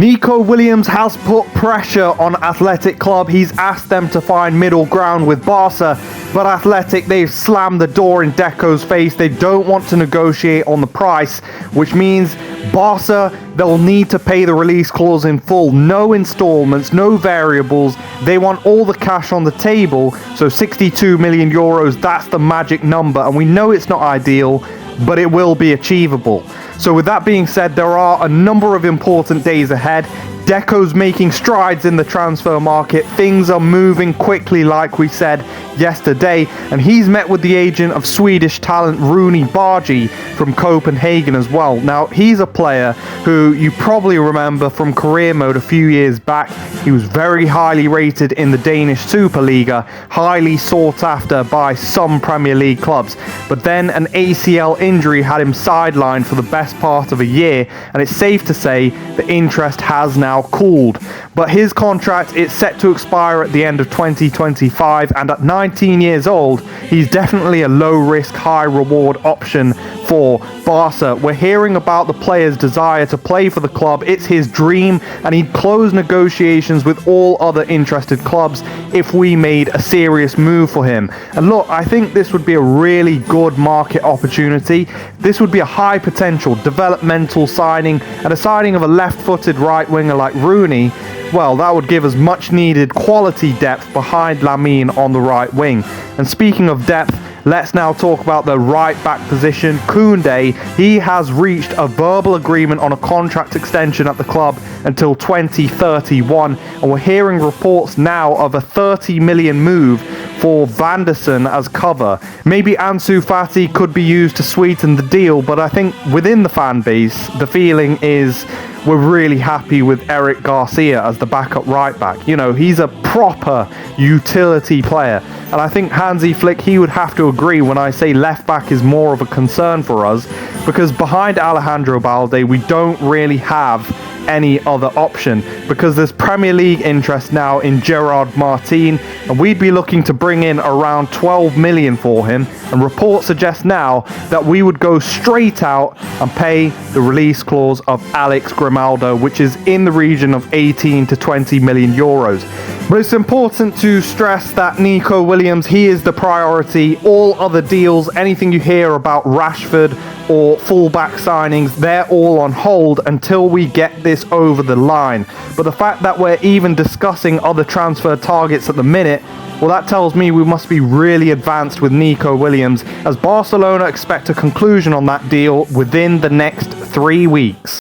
NICO Williams has put pressure on Athletic Club. He's asked them to find middle ground with Barca, but Athletic, they've slammed the door in Deco's face. They don't want to negotiate on the price, which means Barca, they'll need to pay the release clause in full. No installments, no variables. They want all the cash on the table. So 62 million euros, that's the magic number. And we know it's not ideal, but it will be achievable. So with that being said, there are a number of important days ahead. Deco's making strides in the transfer market. Things are moving quickly, like we said yesterday, and he's met with the agent of Swedish talent Rooney Bargi from Copenhagen as well. Now, he's a player who you probably remember from career mode a few years back. He was very highly rated in the Danish Superliga, highly sought after by some Premier League clubs. But then an ACL injury had him sidelined for the best part of a year, and it's safe to say the interest has now cooled. But his contract is set to expire at the end of 2025, and at 19 years old, he's definitely a low-risk, high-reward option for Barca. We're hearing about the player's desire to play for the club. It's his dream, and he'd close negotiations with all other interested clubs if we made a serious move for him. And look, I think this would be a really good market opportunity. This would be a high potential developmental signing, and a signing of a left-footed right winger like Rooney, well, that would give us much needed quality depth behind Lamine on the right wing. And speaking of depth, let's now talk about the right back position. Koundé, he has reached a verbal agreement on a contract extension at the club until 2031, and we're hearing reports now of a 30 million move for Vanderson as cover. Maybe Ansu Fati could be used to sweeten the deal, but I think within the fan base, the feeling is we're really happy with Eric Garcia as the backup right back. You know, he's a proper utility player. And I think Hansi Flick, he would have to agree when I say left back is more of a concern for us, because behind Alejandro Balde, we don't really have any other option, because there's Premier League interest now in Gerard Martin, and we'd be looking to bring in around 12 million for him, and reports suggest now that we would go straight out and pay the release clause of Alex Grimaldo, which is in the region of 18 to 20 million euros. But it's important to stress that NICO Williams, he is the priority. All other deals, anything you hear about Rashford or fullback signings, they're all on hold until we get this over the line. But the fact that we're even discussing other transfer targets at the minute, well, that tells me we must be really advanced with NICO Williams, as Barcelona expect a conclusion on that deal within the next 3 weeks.